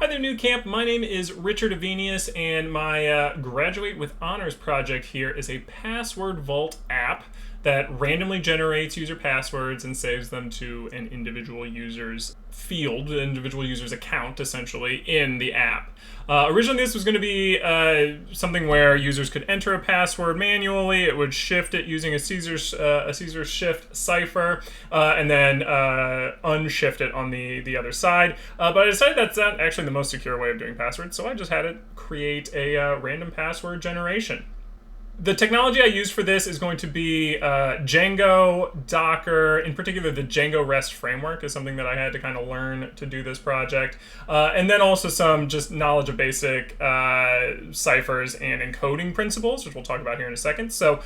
Hi there, Nucamp. My name is Richard Avenius, and my Graduate with Honors project here is a password vault app that randomly generates user passwords and saves them to an individual user's field, an individual user's account, essentially, in the app. Originally, this was going to be something where users could enter a password manually. It would shift it using a Caesar shift cipher, and then unshift it on the other side. But I decided that's not actually the most secure way of doing passwords, so I just had it create a random password generation. The technology I use for this is going to be Django, Docker. In particular, the Django REST framework is something that I had to kind of learn to do this project. And then also some just knowledge of basic ciphers and encoding principles, which we'll talk about here in a second. So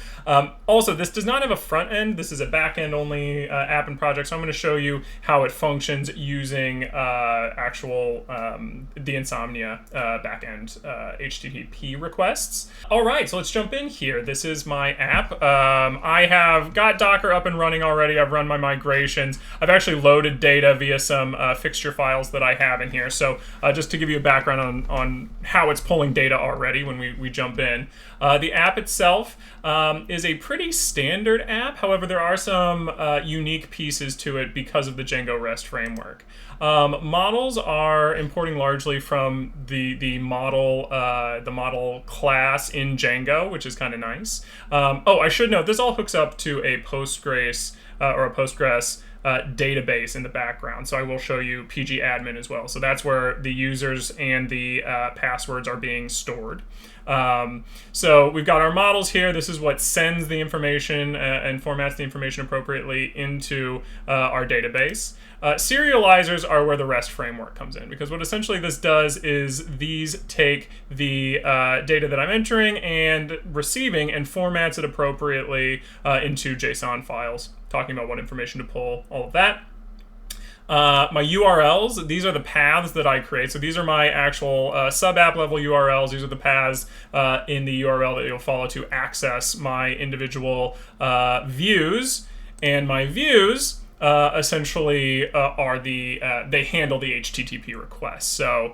also, this does not have a front end. This is a back end only app and project. So I'm going to show you how it functions using the Insomnia back end HTTP requests. All right, so let's jump in here. This is my app. I have got Docker up and running already. I've run my migrations. I've actually loaded data via some fixture files that I have in here. So just to give you a background on how it's pulling data already when we jump in. The app itself is a pretty standard app. However, there are some unique pieces to it because of the Django REST framework. Models are importing largely from the model class in Django, which is kind of nice. I should note this all hooks up to a Postgres database in the background. So I will show you pgadmin as well. So that's where the users and the passwords are being stored. So we've got our models here. This is what sends the information and formats the information appropriately into our database. Serializers are where the REST framework comes in, because what essentially this does is these take the data that I'm entering and receiving and formats it appropriately into JSON files, talking about what information to pull, all of that. My URLs, these are the paths that I create. So these are my actual sub-app level URLs. These are the paths in the URL that you'll follow to access my individual views. And my views essentially are they handle the HTTP requests. So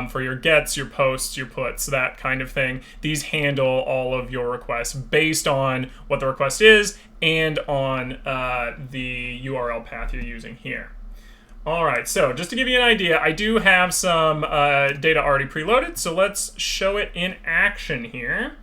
for your gets, your posts, your puts, that kind of thing, these handle all of your requests based on what the request is and on the URL path you're using here. All right, so just to give you an idea, I do have some data already preloaded, so let's show it in action here.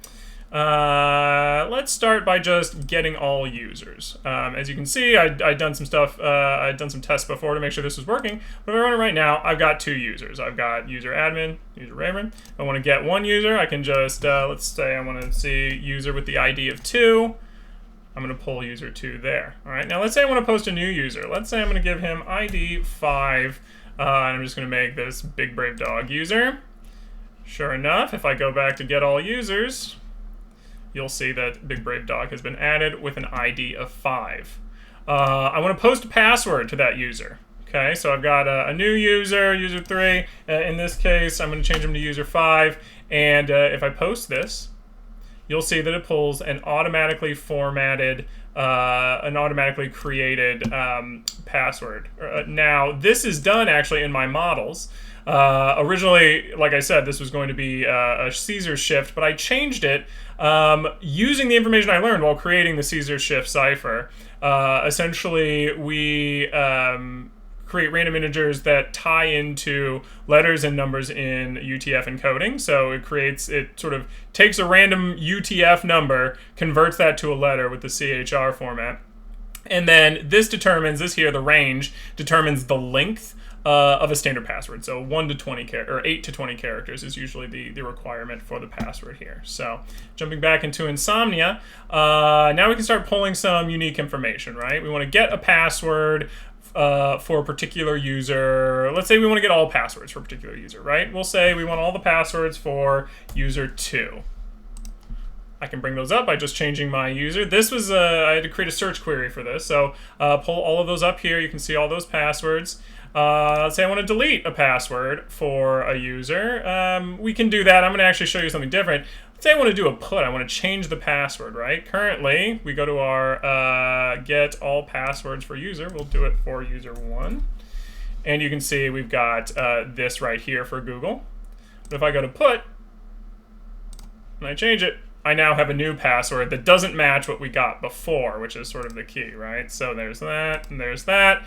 Let's start by just getting all users. As you can see, I'd done some stuff, I'd done some tests before to make sure this was working, but if I run it right now, I've got two users. I've got user admin, user Raymond. If I want to get one user, I can just, let's say I want to see user with the ID of 2. I'm going to pull user 2 there. All right, now let's say I want to post a new user. Let's say I'm going to give him ID 5, and I'm just going to make this Big Brave Dog user. Sure enough, if I go back to get all users, you'll see that Big Brave Dog has been added with an ID of 5. I want to post a password to that user. Okay, so I've got a new user, user 3. In this case, I'm going to change him to user 5. And if I post this, you'll see that it pulls an automatically formatted, an automatically created password. Now, this is done actually in my models. Originally, like I said, this was going to be a Caesar shift, but I changed it using the information I learned while creating the Caesar shift cipher. Essentially, we create random integers that tie into letters and numbers in UTF encoding. So it sort of takes a random UTF number, converts that to a letter with the CHR format. And then the range determines the length of a standard password. So 8 to 20 characters is usually the requirement for the password here. So jumping back into Insomnia, now we can start pulling some unique information, right? We want to get a password for a particular user. Let's say we want to get all passwords for a particular user, right? We'll say we want all the passwords for user 2. I can bring those up by just changing my user. This was, I had to create a search query for this. So pull all of those up here. You can see all those passwords. Let's say I want to delete a password for a user. We can do that. I'm going to actually show you something different. Let's say I want to do a put. I want to change the password, right? Currently, we go to our get all passwords for user. We'll do it for user 1. And you can see we've got this right here for Google. But if I go to put, and I change it, I now have a new password that doesn't match what we got before, which is sort of the key, right? So there's that, and there's that.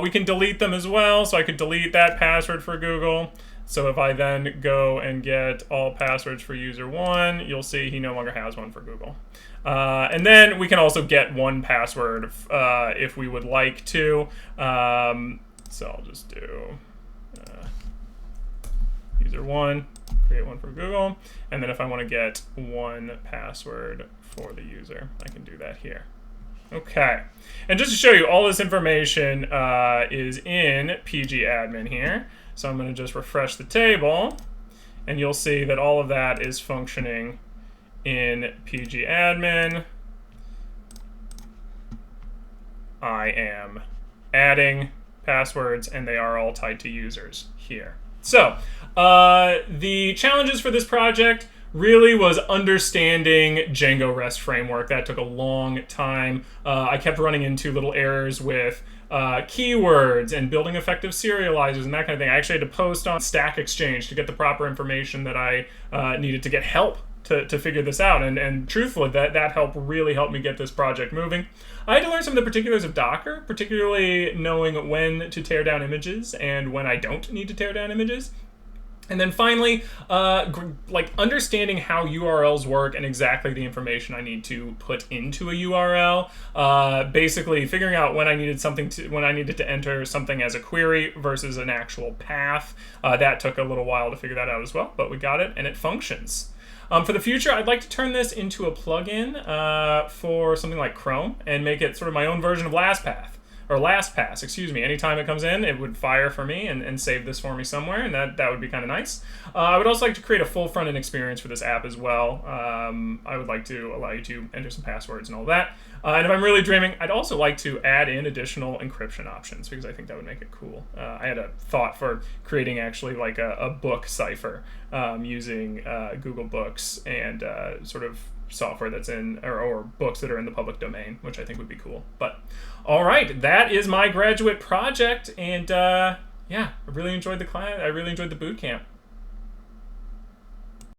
We can delete them as well, so I could delete that password for Google. So if I then go and get all passwords for user 1, you'll see he no longer has one for Google. And then we can also get one password if we would like to. So I'll just do user 1, create one for Google. And then if I want to get one password for the user, I can do that here. Okay. And just to show you, all this information is in pgadmin here. So I'm going to just refresh the table, and you'll see that all of that is functioning in pgadmin. I am adding passwords, and they are all tied to users here. So the challenges for this project really was understanding Django REST framework. That took a long time. I kept running into little errors with keywords and building effective serializers and that kind of thing. I actually had to post on Stack Exchange to get the proper information that I needed to get help to figure this out. And truthfully, that help really helped me get this project moving. I had to learn some of the particulars of Docker, particularly knowing when to tear down images and when I don't need to tear down images. And then finally, like understanding how URLs work and exactly the information I need to put into a URL. Basically, figuring out when I needed to enter something as a query versus an actual path. That took a little while to figure that out as well, but we got it and it functions. For the future, I'd like to turn this into a plugin for something like Chrome and make it sort of my own version of LastPass, excuse me. Anytime it comes in, it would fire for me and save this for me somewhere, and that would be kind of nice. I would also like to create a full front-end experience for this app as well. I would like to allow you to enter some passwords and all that. And if I'm really dreaming, I'd also like to add in additional encryption options because I think that would make it cool. I had a thought for creating actually like a book cipher using Google Books and sort of software that's in or books that are in the public domain, which I think would be cool. But all right, that is my graduate project, and yeah, I really enjoyed the class. I really enjoyed the boot camp.